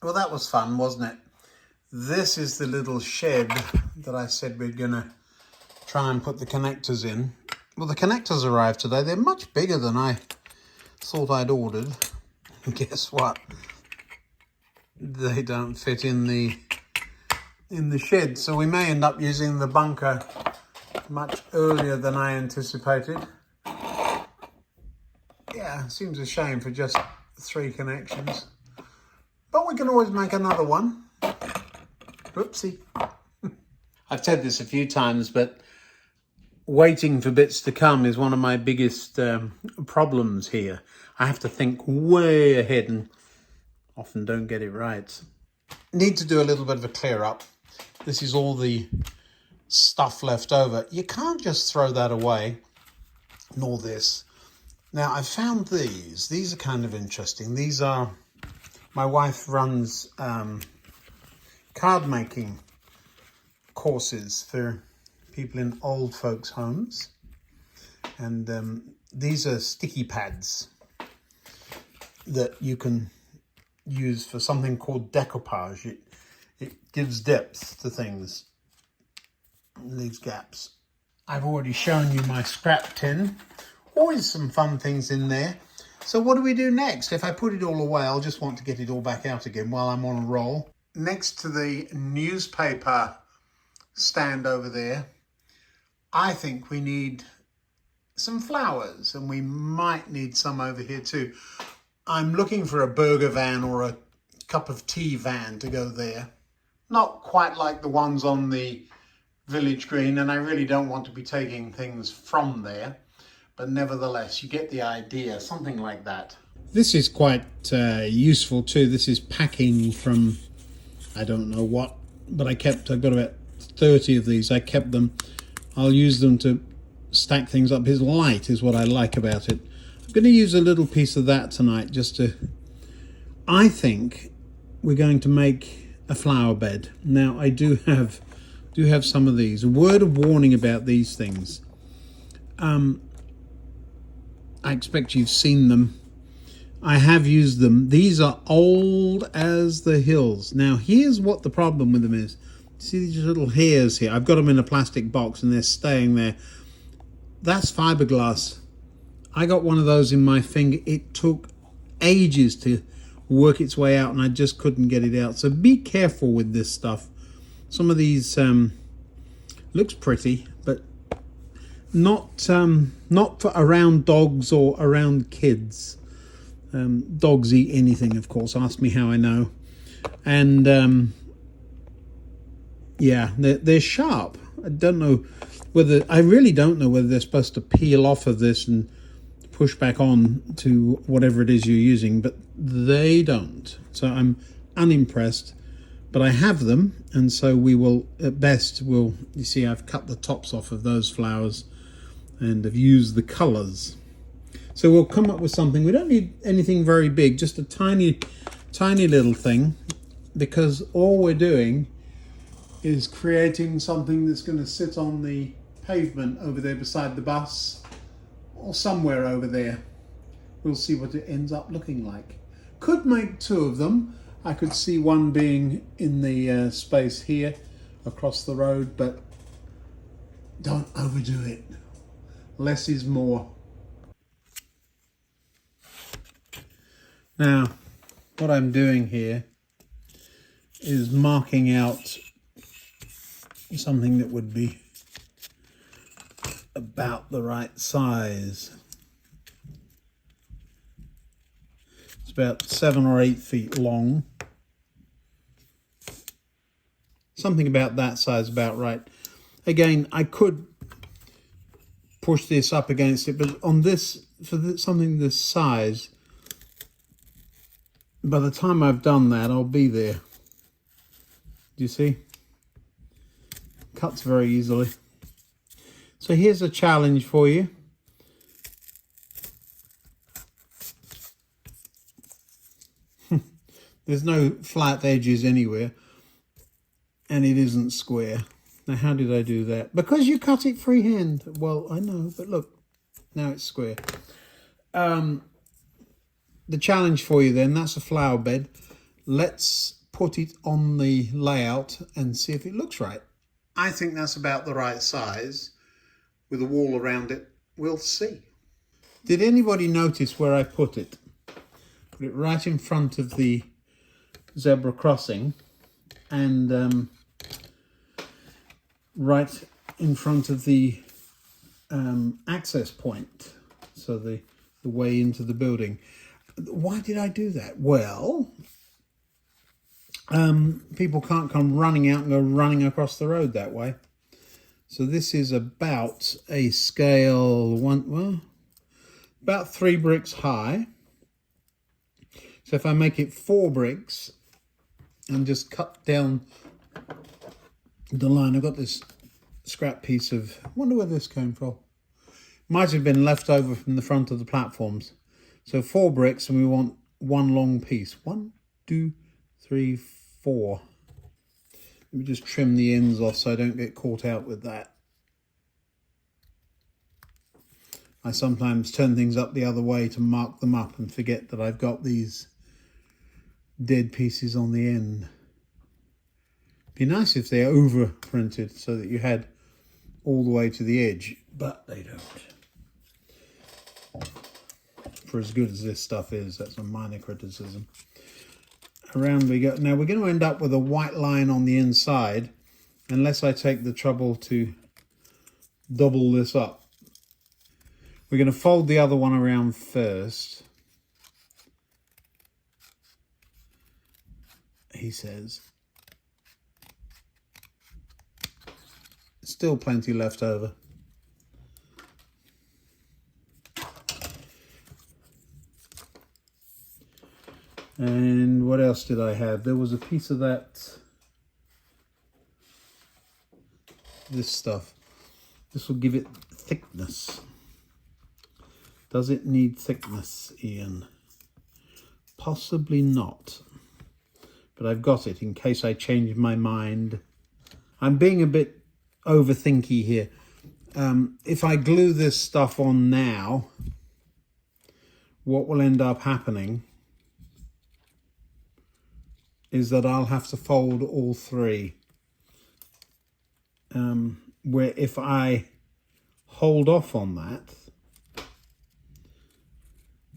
Well, that was fun, wasn't it? This is the little shed that I said we're going to try and put the connectors in. Well, the connectors arrived today. They're much bigger than I thought I'd ordered. And guess what? They don't fit in the shed, so we may end up using the bunker much earlier than I anticipated. Yeah, seems a shame for just 3 connections. But we can always make another one. Oopsie. I've said this a few times, but waiting for bits to come is one of my biggest problems here. I have to think way ahead and often don't get it right. Need to do a little bit of a clear up. This is all the stuff left over. You can't just throw that away, nor this. Now, I found these. These are kind of interesting. These are, my wife runs card making courses for people in old folks' homes. And these are sticky pads that you can use for something called decoupage. It gives depth to things, leaves gaps. I've already shown you my scrap tin. Always some fun things in there. So what do we do next? If I put it all away, I'll just want to get it all back out again while I'm on a roll. Next to the newspaper stand over there, I think we need some flowers, and we might need some over here too. I'm looking for a burger van or a cup of tea van to go there. Not quite like the ones on the village green, and I really don't want to be taking things from there, but nevertheless, you get the idea, something like that. This is quite useful too. This is packing from, I don't know what, but I've got about 30 of these. I kept them. I'll use them to stack things up. His light is what I like about it. I'm going to use a little piece of that tonight just to, I think we're going to make a flower bed. Now, I do have some of these. A word of warning about these things. I expect you've seen them. I have used them. These are old as the hills. Now, here's what the problem with them is. See these little hairs here? I've got them in a plastic box and they're staying there. That's fiberglass. I got one of those in my finger. It took ages to work its way out and I just couldn't get it out. So be careful with this stuff. Some of these looks pretty, but not for around dogs or around kids. Dogs eat anything, of course. Ask me how I know. And yeah, they're sharp. I really don't know whether they're supposed to peel off of this and push back on to whatever it is you're using, but they don't. So I'm unimpressed, but I have them, and so we will, at best, you see I've cut the tops off of those flowers and have used the colours. So we'll come up with something. We don't need anything very big, just a tiny little thing, because all we're doing is creating something that's going to sit on the pavement over there beside the bus or somewhere over there. We'll see what it ends up looking like. Could make 2 of them. I could see one being in the space here across the road, but don't overdo it. Less is more. Now, what I'm doing here is marking out something that would be about the right size. It's about 7 or 8 feet long. Something about that size, about right. Again, I could push this up against it, but on this, something this size, by the time I've done that, I'll be there. Do you see? Cuts very easily. So here's a challenge for you. There's no flat edges anywhere, and it isn't square. Now, how did I do that? Because you cut it freehand. Well, I know, but look, now it's square. The challenge for you then, that's a flower bed. Let's put it on the layout and see if it looks right. I think that's about the right size with a wall around it. We'll see. Did anybody notice where I put it? Put it right in front of the zebra crossing and right in front of the access point, so the way into the building. Why did I do that? Well, people can't come running out and go running across the road that way. So this is about a scale about 3 bricks high. So if I make it 4 bricks and just cut down the line, I've got this scrap piece of, I wonder where this came from. Might have been left over from the front of the platforms. So 4 bricks, and we want 1 long piece. 1, 2, 3, 4. Let me just trim the ends off so I don't get caught out with that. I sometimes turn things up the other way to mark them up and forget that I've got these dead pieces on the end. Be nice if they're over printed so that you had all the way to the edge, but they don't. For as good as this stuff is, that's a minor criticism. Around we go. Now we're going to end up with a white line on the inside unless I take the trouble to double this up. We're going to fold the other one around first, he says. Still plenty left over. And what else did I have? There was a piece of that, this stuff. This will give it thickness. Does it need thickness, Ian? Possibly not. But I've got it in case I change my mind. I'm being a bit overthinky here. If I glue this stuff on now, what will end up happening is that I'll have to fold all 3. Where if I hold off on that,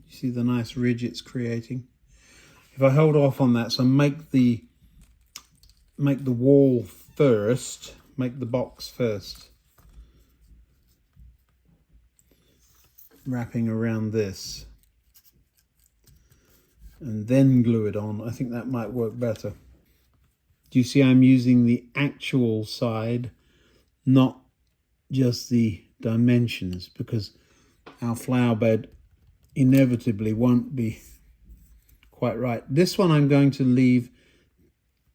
you see the nice ridge it's creating? If I hold off on that, so make the wall first, make the box first, wrapping around this, and then glue it on, I think that might work better. Do you see I'm using the actual side, not just the dimensions, because our flower bed inevitably won't be quite right. This one I'm going to leave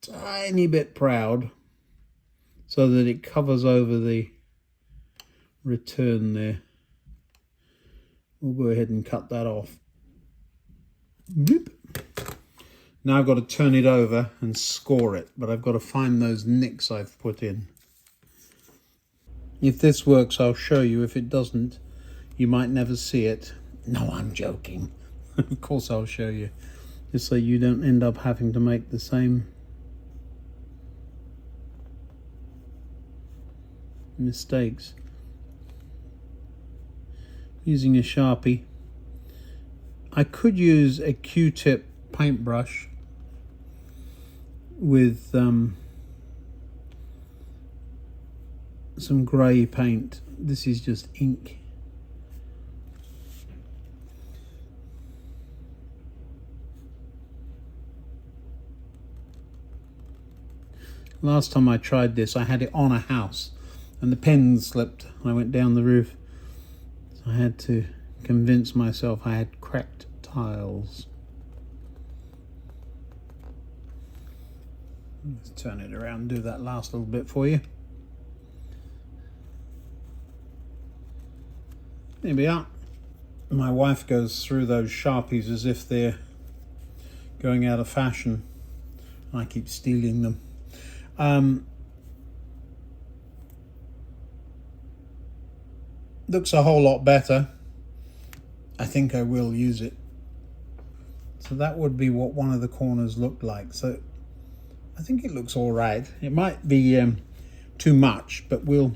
tiny bit proud so that it covers over the return there. We'll go ahead and cut that off. Boop. Now I've got to turn it over and score it, but I've got to find those nicks I've put in. If this works, I'll show you. If it doesn't, you might never see it. No, I'm joking. Of course I'll show you, just so you don't end up having to make the same mistakes. Using a Sharpie. I could use a Q-tip paintbrush with some grey paint. This is just ink. Last time I tried this, I had it on a house and the pen slipped and I went down the roof. So I had to convince myself I had cracked tiles. Let's turn it around and do that last little bit for you. There we are. My wife goes through those Sharpies as if they're going out of fashion. I keep stealing them. Looks a whole lot better. I think I will use it. So that would be what one of the corners looked like. So I think it looks all right. It might be too much, but we'll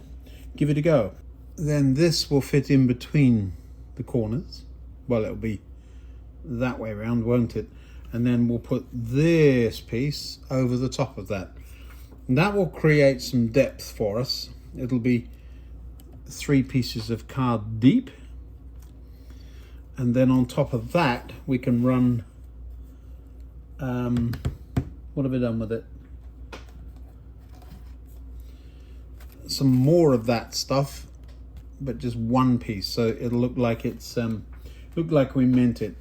give it a go. Then this will fit in between the corners. Well, it'll be that way around, won't it? And then we'll put this piece over the top of that. And that will create some depth for us. It'll be 3 pieces of card deep. And then on top of that, we can run, what have we done with it? Some more of that stuff, but just 1 piece. So it'll look like it's, look like we meant it.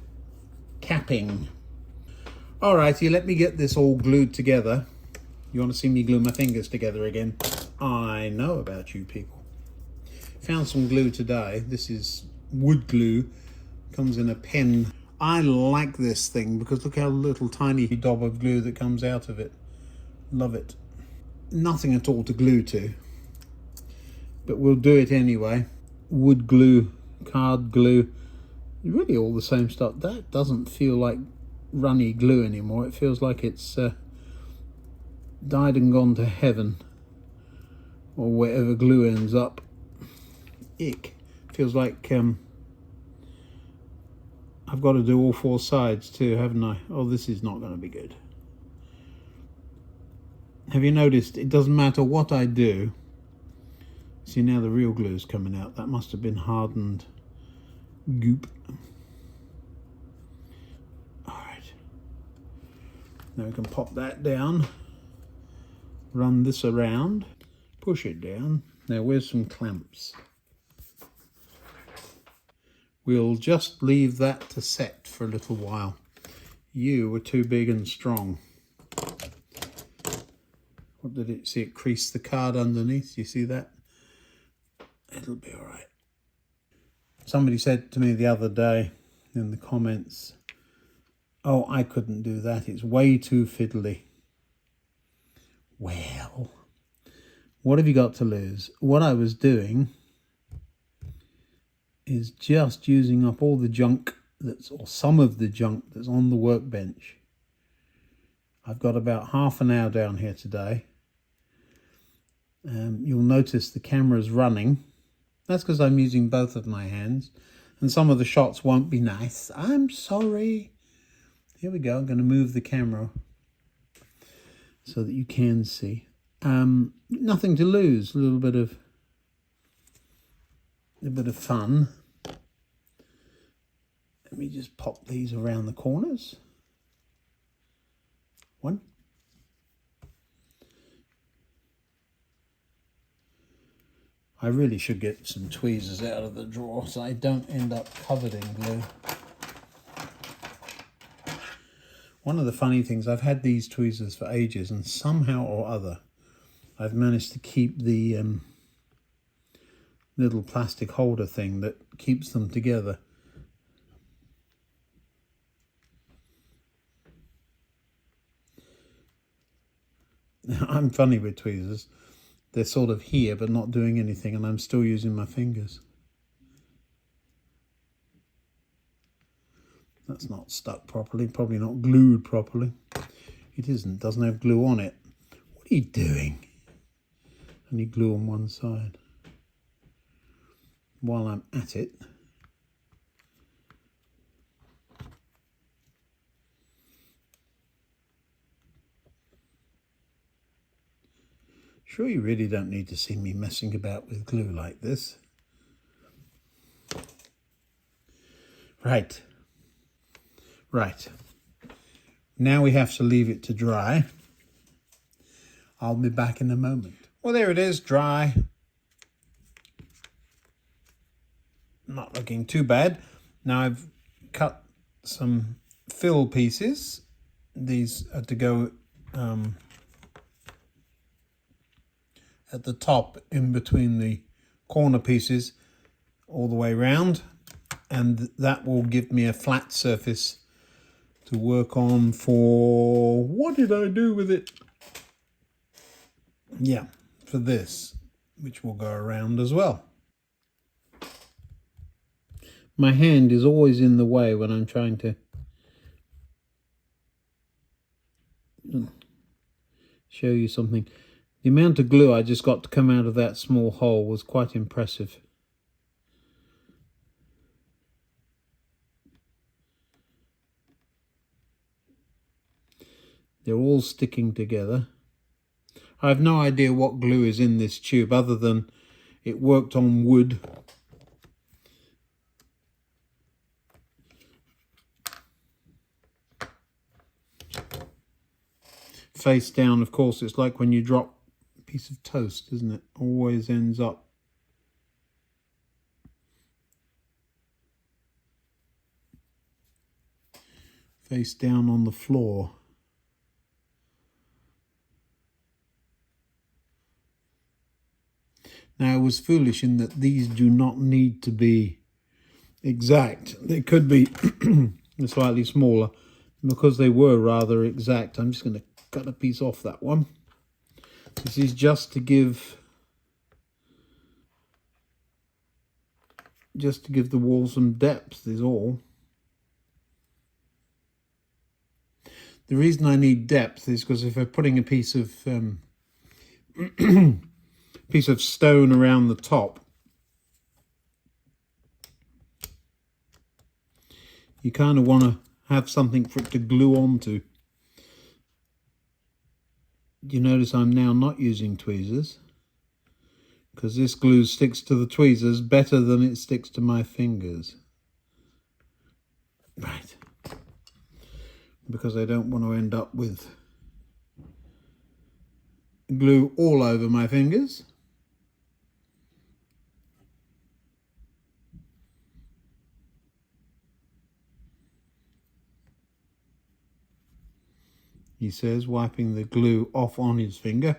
Capping. Alrighty, let me get this all glued together. You want to see me glue my fingers together again? I know about you people. Found some glue today. This is wood glue. Comes in a pen. I like this thing because look how little tiny dob of glue that comes out of it. Love it. Nothing at all to glue to, but we'll do it anyway. Wood glue, card glue, really all the same stuff. That doesn't feel like runny glue anymore. It feels like it's died and gone to heaven, or wherever glue ends up. Ick. Feels like I've got to do all 4 sides too, haven't I? Oh, this is not going to be good. Have you noticed it doesn't matter what I do? See, now the real glue is coming out. That must have been hardened goop. Now we can pop that down, run this around, push it down. Now where's some clamps? We'll just leave that to set for a little while. You were too big and strong. What did it see? It creased the card underneath. You see that? It'll be all right. Somebody said to me the other day in the comments, oh, I couldn't do that. It's way too fiddly. Well, what have you got to lose? What I was doing is just using up all the junk or some of the junk that's on the workbench. I've got about half an hour down here today. You'll notice the camera's running. That's because I'm using both of my hands, and some of the shots won't be nice. I'm sorry. Here we go. I'm going to move the camera so that you can see. Nothing to lose. A little bit of fun. Let me just pop these around the corners. 1. I really should get some tweezers out of the drawer so I don't end up covered in glue. One of the funny things, I've had these tweezers for ages, and somehow or other I've managed to keep the little plastic holder thing that keeps them together. Now, I'm funny with tweezers. They're sort of here but not doing anything, and I'm still using my fingers. That's not stuck properly, probably not glued properly. It isn't, doesn't have glue on it. What are you doing? I need glue on one side. While I'm at it, sure you really don't need to see me messing about with glue like this. Right. Now we have to leave it to dry. I'll be back in a moment. Well, there it is, dry. Not looking too bad. Now I've cut some fill pieces. These are to go at the top in between the corner pieces all the way around, and that will give me a flat surface to work on for, what did I do with it? Yeah, for this, which will go around as well. My hand is always in the way when I'm trying to and show you something. The amount of glue I just got to come out of that small hole was quite impressive. They're all sticking together. I have no idea what glue is in this tube other than it worked on wood. Face down, of course, it's like when you drop a piece of toast, isn't it? Always ends up. Face down on the floor. Now, I was foolish in that these do not need to be exact. They could be slightly smaller. Because they were rather exact, I'm just going to cut a piece off that one. This is just to give the wall some depth is all. The reason I need depth is because if I'm putting a piece of stone around the top, you kind of want to have something for it to glue onto. You notice I'm now not using tweezers because this glue sticks to the tweezers better than it sticks to my fingers. Right. Because I don't want to end up with glue all over my fingers. He says, wiping the glue off on his finger.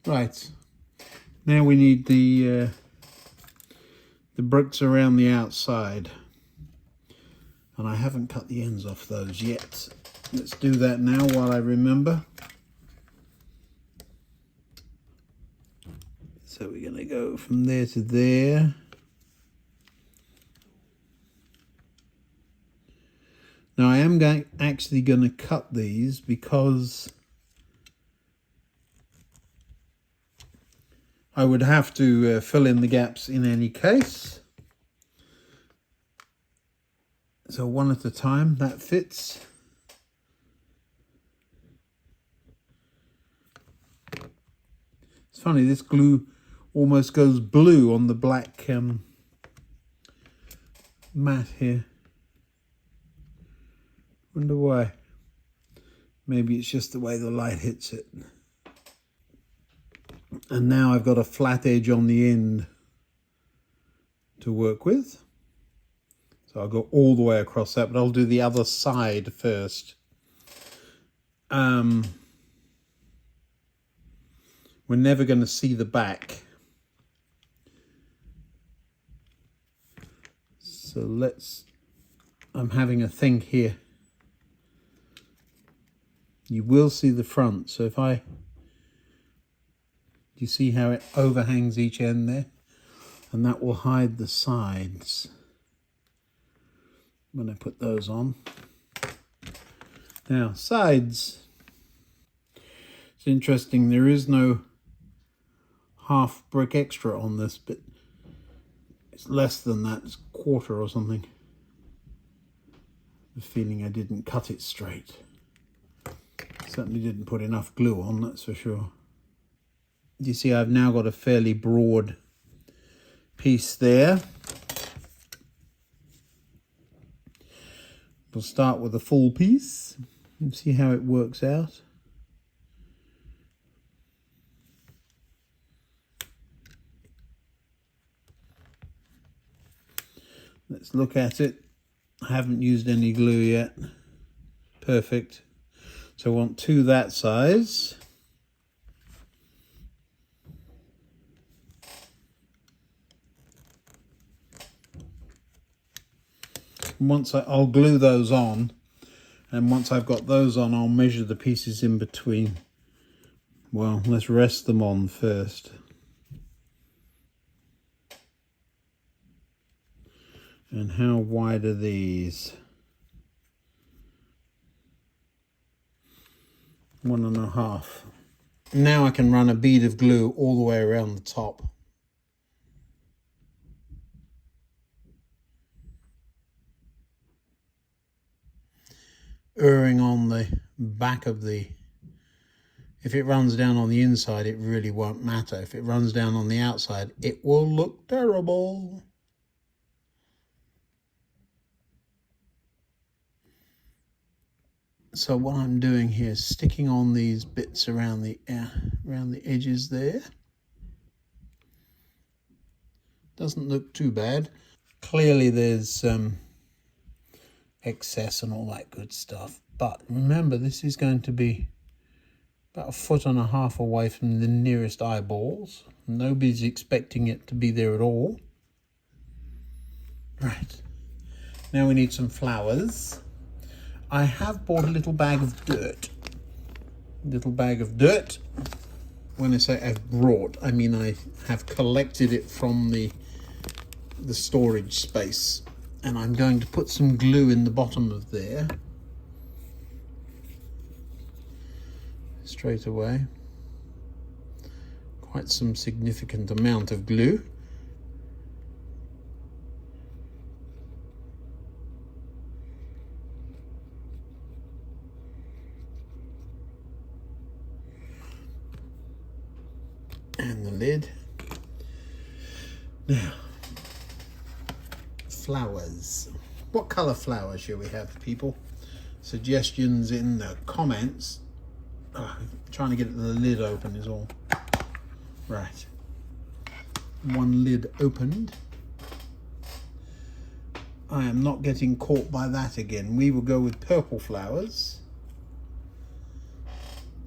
Right, now we need the bricks around the outside. And I haven't cut the ends off those yet. Let's do that now while I remember. So we're going to go from there to there. Now I am actually going to cut these because I would have to fill in the gaps in any case. So one at a time, that fits. It's funny, this glue almost goes blue on the black mat here. Wonder why. Maybe it's just the way the light hits it. And now I've got a flat edge on the end to work with. So I'll go all the way across that, but I'll do the other side first. We're never going to see the back. So I'm having a think here. You will see the front. So do you see how it overhangs each end there? And that will hide the sides when I put those on. Now, sides. It's interesting, there is no half brick extra on this, but it's less than that, it's a quarter or something. The feeling I didn't cut it straight. Certainly didn't put enough glue on, that's for sure. You see I've now got a fairly broad piece there. We'll start with a full piece and see how it works out. Let's look at it. I haven't used any glue yet. Perfect. So I want two that size. I'll glue those on, and once I've got those on, I'll measure the pieces in between. Well, let's rest them on first. And how wide are these? 1.5. Now I can run a bead of glue all the way around the top. Erring on the back of the... If it runs down on the inside, it really won't matter. If it runs down on the outside, it will look terrible. So what I'm doing here is sticking on these bits around the edges there. Doesn't look too bad. Clearly there's excess and all that good stuff. But remember, this is going to be about 1.5 feet away from the nearest eyeballs. Nobody's expecting it to be there at all. Right. Now we need some flowers. I have bought a little bag of dirt. When I say I've brought, I mean I have collected it from the storage space. And I'm going to put some glue in the bottom of there. Straight away. Quite some significant amount of glue. And the lid. Now, flowers. What colour flowers shall we have, people? Suggestions in the comments. Oh, trying to get the lid open is all. Right. One lid opened. I am not getting caught by that again. We will go with purple flowers.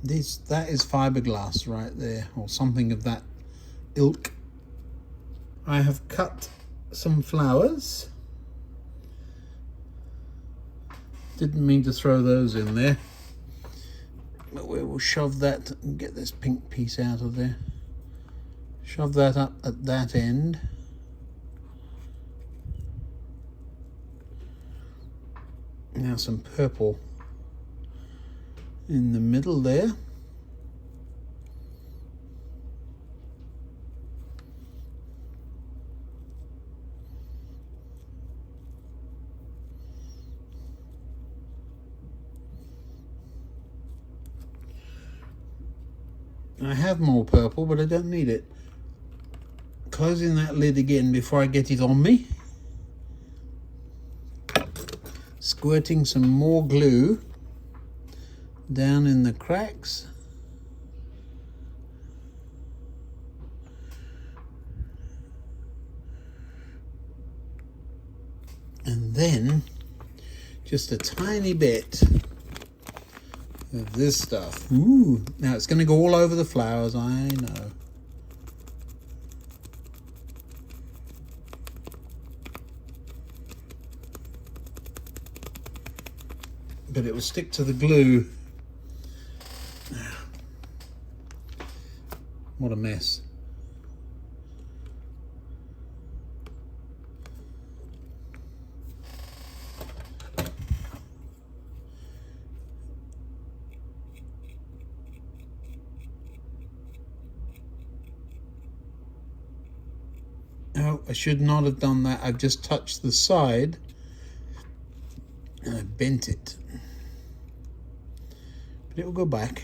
That is fiberglass right there, or something of that ilk. I have cut some flowers. Didn't mean to throw those in there. But we will shove that and get this pink piece out of there. Shove that up at that end. Now some purple in the middle there. I have more purple, but I don't need it. Closing that lid again before I get it on me. Squirting some more glue down in the cracks. And then just a tiny bit of this stuff. Ooh, now it's going to go all over the flowers, I know. But it will stick to the glue. What a mess. Oh, I should not have done that. I've just touched the side and I bent it. But it will go back.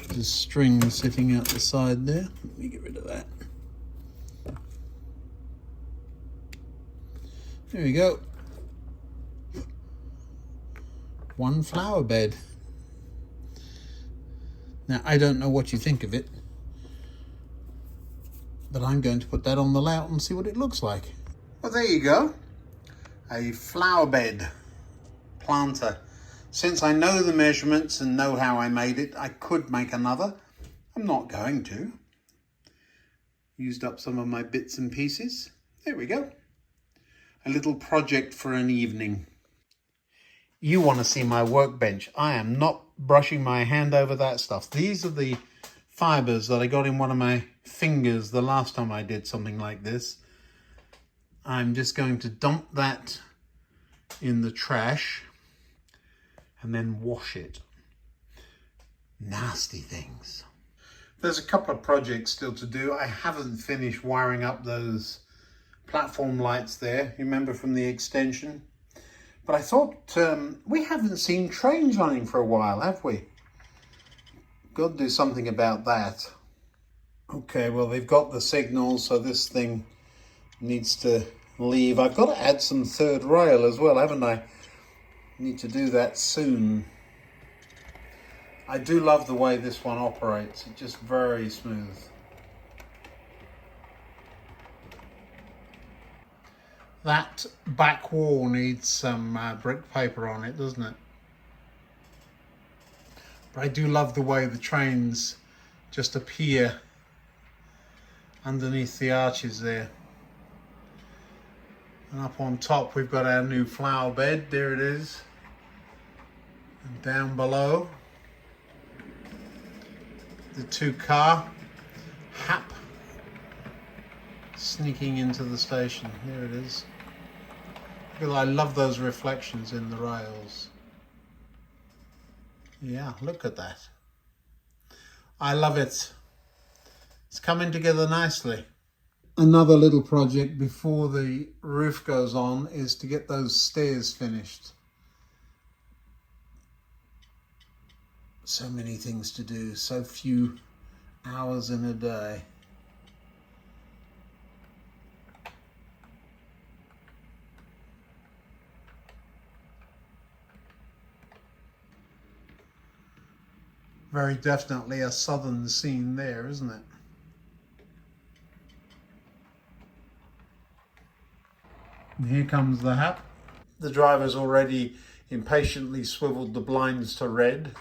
There's a string sitting out the side there. Let me get rid of that. There we go. One flower bed. Now, I don't know what you think of it, but I'm going to put that on the layout and see what it looks like. Well, there you go. A flower bed planter. Since I know the measurements and know how I made it, I could make another. I'm not going to. Used up some of my bits and pieces. There we go. A little project for an evening. You want to see my workbench. I am not brushing my hand over that stuff. These are the fibers that I got in one of my fingers the last time I did something like this. I'm just going to dump that in the trash and then wash it. Nasty things. There's a couple of projects still to do. I haven't finished wiring up those platform lights there, you remember from the extension? But I thought, we haven't seen trains running for a while, have we? Got to do something about that. Okay, well, they've got the signal, so this thing needs to leave. I've got to add some third rail as well, haven't I? Need to do that soon. I do love the way this one operates. It's just very smooth. That back wall needs some brick paper on it, doesn't it? But I do love the way the trains just appear underneath the arches there. And up on top we've got our new flower bed, there it is. And down below, the 2-car Hap sneaking into the station. There it is. I love those reflections in the rails. Yeah, look at that. I love it. It's coming together nicely. Another little project before the roof goes on is to get those stairs finished. So many things to do, so few hours in a day. Very definitely a southern scene there, isn't it? And here comes the Hap. The driver's already impatiently swiveled the blinds to red.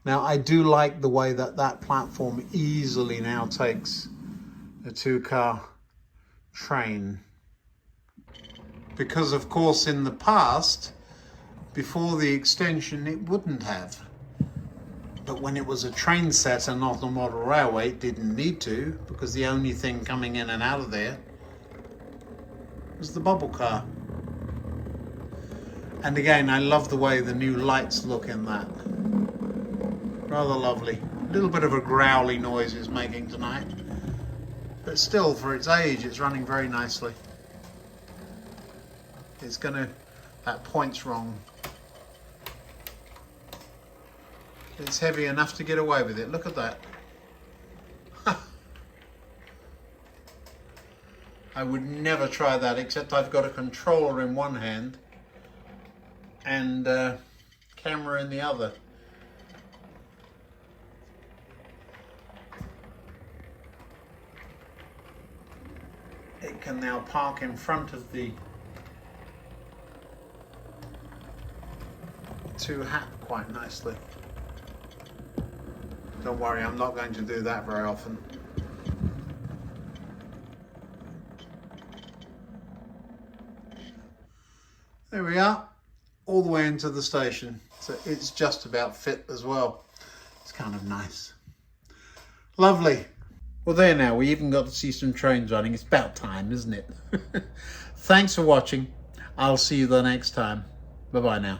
Now, I do like the way that that platform easily now takes a 2-car train. Because, of course, in the past, before the extension, it wouldn't have. But when it was a train set and not a model railway, it didn't need to, because the only thing coming in and out of there was the bubble car. And again, I love the way the new lights look in that. Rather lovely. A little bit of a growly noise it's making tonight. But still, for its age, it's running very nicely. It's gonna... that point's wrong. It's heavy enough to get away with it. Look at that. I would never try that, except I've got a controller in one hand and camera in the other. It can now park in front of the 2 Hap quite nicely. Don't worry, I'm not going to do that very often. There we are, all the way into the station. So it's just about fit as well. It's kind of nice. Lovely. Well, there now, we even got to see some trains running. It's about time, isn't it? Thanks for watching. I'll see you the next time. Bye-bye now.